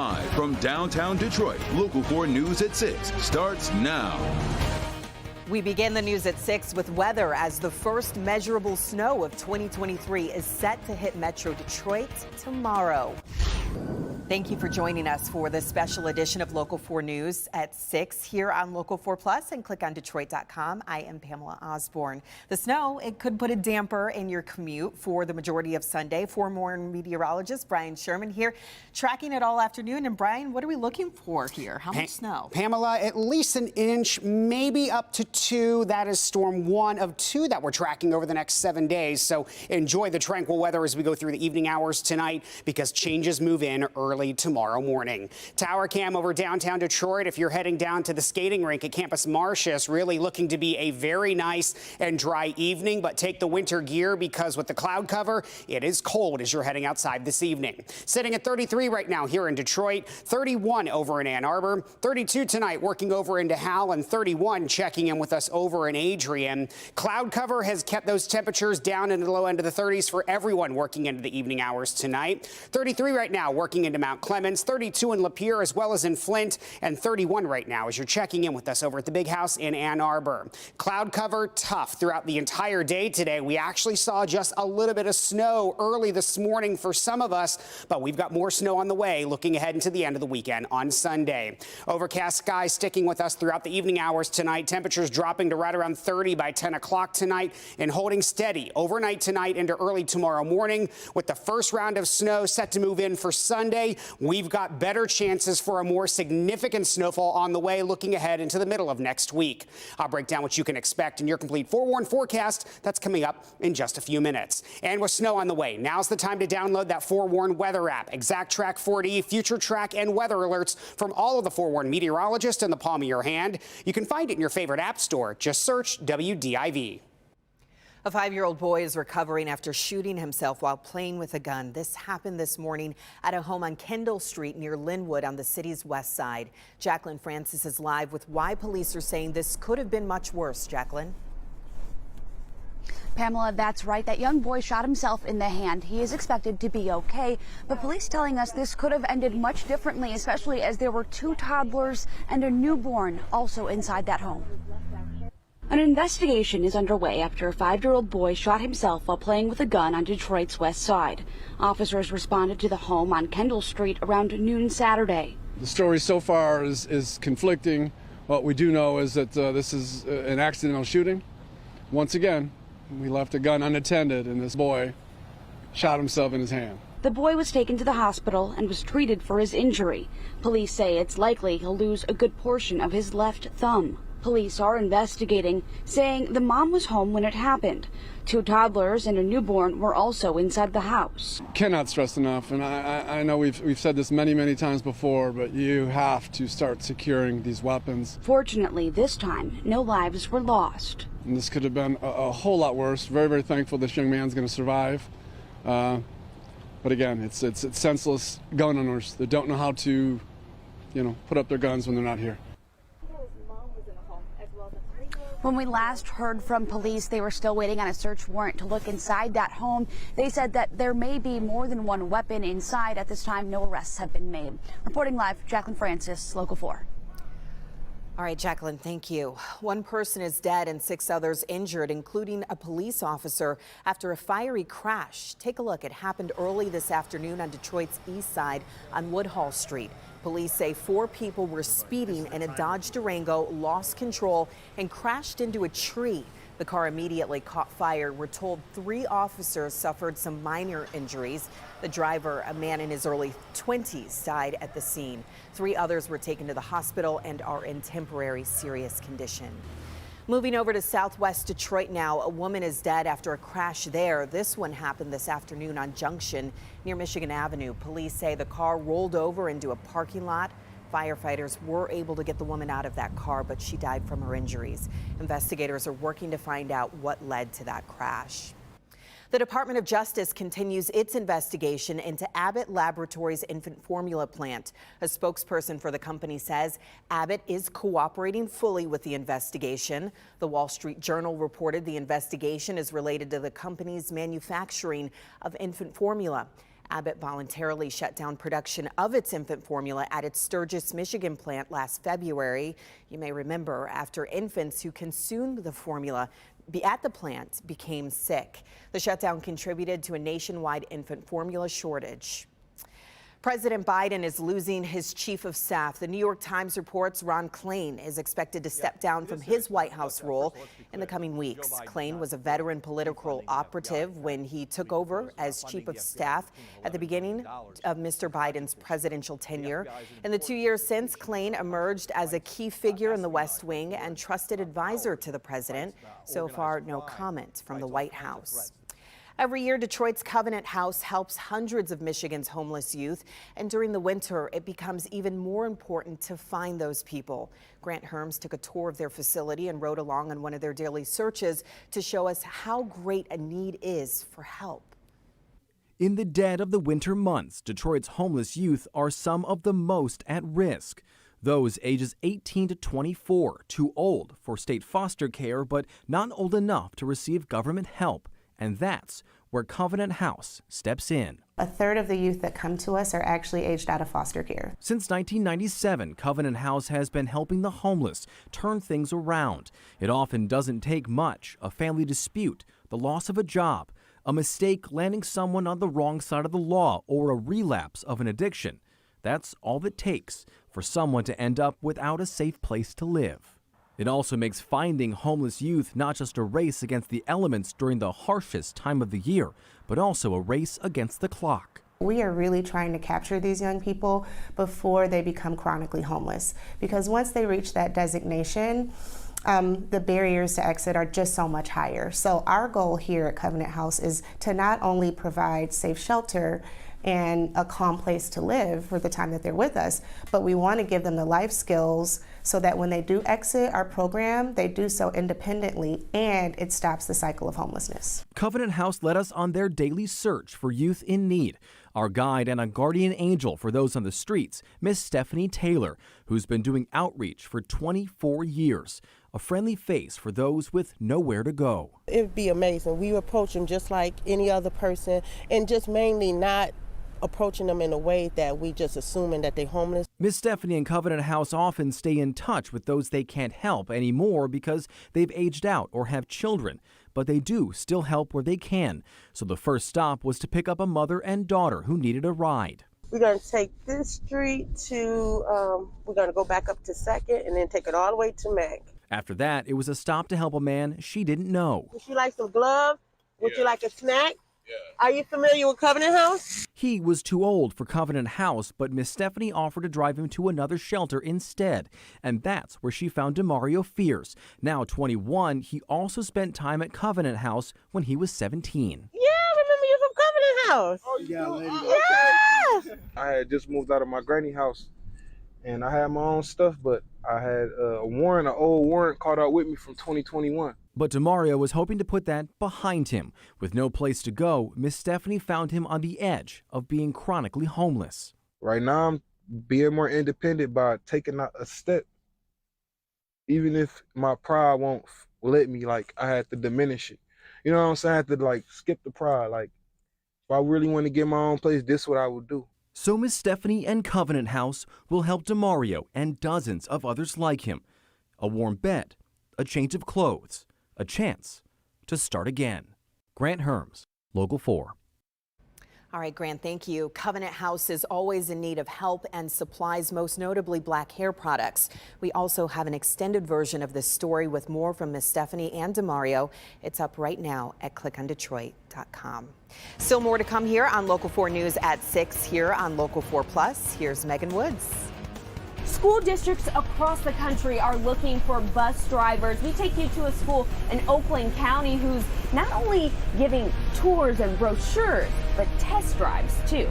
Live from downtown Detroit, Local 4 News at 6 starts now. We begin the news at 6 with weather as the first measurable snow of 2023 is set to hit Metro Detroit tomorrow. Thank you for joining us for this special edition of Local 4 News at 6 here on Local 4 Plus and click on Detroit.com. I am Pamela Osborne. The snow, it could put a damper in your commute for the majority of Sunday. Forewarned meteorologist Brian Sherman here tracking it all afternoon. And Brian, what are we looking for here? How much snow? Pamela, at least an inch, maybe up to 2. That is storm 1 of 2 that we're tracking over the next 7 days. So enjoy the tranquil weather as we go through the evening hours tonight because changes move in early tomorrow morning. Tower cam over downtown Detroit. If you're heading down to the skating rink at Campus Martius, really looking to be a very nice and dry evening, but take the winter gear because with the cloud cover, it is cold as you're heading outside this evening. Sitting at 33 right now here in Detroit, 31 over in Ann Arbor, 32 tonight working over into Howell, and 31 checking in with us over in Adrian. Cloud cover has kept those temperatures down into the low end of the 30s for everyone working into the evening hours tonight. 33 right now working into Mount Clemens, 32 in Lapeer as well as in Flint, and 31 right now as you're checking in with us over at the Big House in Ann Arbor. Cloud cover tough throughout the entire day today. We actually saw just a little bit of snow early this morning for some of us, but we've got more snow on the way looking ahead into the end of the weekend on Sunday. Overcast skies sticking with us throughout the evening hours tonight. Temperatures dropping to right around 30 by 10 o'clock tonight and holding steady overnight tonight into early tomorrow morning with the first round of snow set to move in for Sunday. We've got better chances for a more significant snowfall on the way looking ahead into the middle of next week. I'll break down what you can expect in your complete forewarned forecast that's coming up in just a few minutes. And with snow on the way, now's the time to download that forewarned weather app. Exact Track 4D, Future Track, and weather alerts from all of the forewarned meteorologists in the palm of your hand. You can find it in your favorite app store. Just search WDIV. A 5-year-old boy is recovering after shooting himself while playing with a gun. This happened this morning at a home on Kendall Street near Linwood on the city's west side. Jacqueline Francis is live with why police are saying this could have been much worse. Jacqueline. Pamela, that's right. That young boy shot himself in the hand. He is expected to be okay, but police telling us this could have ended much differently, especially as there were 2 toddlers and a newborn also inside that home. An investigation is underway after a 5-year-old boy shot himself while playing with a gun on Detroit's west side. Officers responded to the home on Kendall Street around noon Saturday. The story so far is conflicting. What we do know is that this is an accidental shooting. Once again, we left a gun unattended and this boy shot himself in his hand. The boy was taken to the hospital and was treated for his injury. Police say it's likely he'll lose a good portion of his left thumb. Police are investigating, saying the mom was home when it happened. 2 toddlers and a newborn were also inside the house. Cannot stress enough, and I know we've said this many times before, but you have to start securing these weapons. Fortunately, this time, no lives were lost. And this could have been a whole lot worse. Very thankful this young man's going to survive. But again, it's senseless gun owners that don't know how to, put up their guns when they're not here. When we last heard from police, they were still waiting on a search warrant to look inside that home. They said that there may be more than 1 weapon inside. At this time, no arrests have been made. Reporting live, Jacqueline Francis, Local 4. All right, Jacqueline, thank you. 1 person is dead and 6 others injured, including a police officer, after a fiery crash. Take a look. It happened early this afternoon on Detroit's east side on Woodhall Street. Police say 4 people were speeding in a Dodge Durango, lost control, and crashed into a tree. The car immediately caught fire. We're told 3 officers suffered some minor injuries. The driver, a man in his early 20s, died at the scene. 3 others were taken to the hospital and are in temporary serious condition. Moving over to southwest Detroit now, a woman is dead after a crash there. This one happened this afternoon on Junction near Michigan Avenue. Police say the car rolled over into a parking lot. Firefighters were able to get the woman out of that car, but she died from her injuries. Investigators are working to find out what led to that crash. The Department of Justice continues its investigation into Abbott Laboratories' infant formula plant. A spokesperson for the company says Abbott is cooperating fully with the investigation. The Wall Street Journal reported the investigation is related to the company's manufacturing of infant formula. Abbott voluntarily shut down production of its infant formula at its Sturgis, Michigan plant last February. You may remember after infants who consumed the formula at the plant became sick. The shutdown contributed to a nationwide infant formula shortage. President Biden is losing his chief of staff. The New York Times reports Ron Klain is expected to step down from his White House role in the coming weeks. Klain was a veteran political operative when he took over as chief of staff at the beginning of Mr. Biden's presidential tenure. In the 2 years since, Klain emerged as a key figure in the West Wing and trusted advisor to the president. So far, no comment from the White House. Every year, Detroit's Covenant House helps hundreds of Michigan's homeless youth, and during the winter, it becomes even more important to find those people. Grant Herms took a tour of their facility and rode along on one of their daily searches to show us how great a need is for help. In the dead of the winter months, Detroit's homeless youth are some of the most at risk. Those ages 18 to 24, too old for state foster care, but not old enough to receive government help. And that's where Covenant House steps in. A third of the youth that come to us are actually aged out of foster care. Since 1997, Covenant House has been helping the homeless turn things around. It often doesn't take much: a family dispute, the loss of a job, a mistake landing someone on the wrong side of the law, or a relapse of an addiction. That's all it takes for someone to end up without a safe place to live. It also makes finding homeless youth not just a race against the elements during the harshest time of the year, but also a race against the clock. We are really trying to capture these young people before they become chronically homeless, because once they reach that designation, the barriers to exit are just so much higher. So our goal here at Covenant House is to not only provide safe shelter and a calm place to live for the time that they're with us, but we want to give them the life skills so that when they do exit our program, they do so independently, and it stops the cycle of homelessness. Covenant House led us on their daily search for youth in need. Our guide and a guardian angel for those on the streets, Miss Stephanie Taylor, who's been doing outreach for 24 years. A friendly face for those with nowhere to go. It would be amazing. We approach them just like any other person, and just mainly not approaching them in a way that we just assuming that they're homeless. Miss Stephanie and Covenant House often stay in touch with those they can't help anymore because they've aged out or have children, but they do still help where they can. So the first stop was to pick up a mother and daughter who needed a ride. We're going to take this street to, we're going to go back up to 2nd and then take it all the way to Mac. After that, it was a stop to help a man she didn't know. Would you like some gloves? Would you like a snack? Are you familiar with Covenant House? He was too old for Covenant House, but Miss Stephanie offered to drive him to another shelter instead. And that's where she found DeMario Fears. Now 21, he also spent time at Covenant House when he was 17. Yeah, I remember you from Covenant House. Oh, yeah, lady. Yes! I had just moved out of my granny house, and I had my own stuff, but I had a warrant, an old warrant caught out with me from 2021. But DeMario was hoping to put that behind him. With no place to go, Miss Stephanie found him on the edge of being chronically homeless. Right now, I'm being more independent by taking a step. Even if my pride won't let me, like, I had to diminish it. You know what I'm saying? I had to, like, skip the pride. Like, if I really want to get my own place, this is what I would do. So Miss Stephanie and Covenant House will help DeMario and dozens of others like him. A warm bed, a change of clothes, a chance to start again. Grant Herms, Local 4. All right, Grant, thank you. Covenant House is always in need of help and supplies, most notably black hair products. We also have an extended version of this story with more from Miss Stephanie and DeMario. It's up right now at clickondetroit.com. Still more to come here on Local 4 News at 6 here on Local 4 Plus. Here's Megan Woods. School districts across the country are looking for bus drivers. We take you to a school in Oakland County who's not only giving tours and brochures, but test drives too.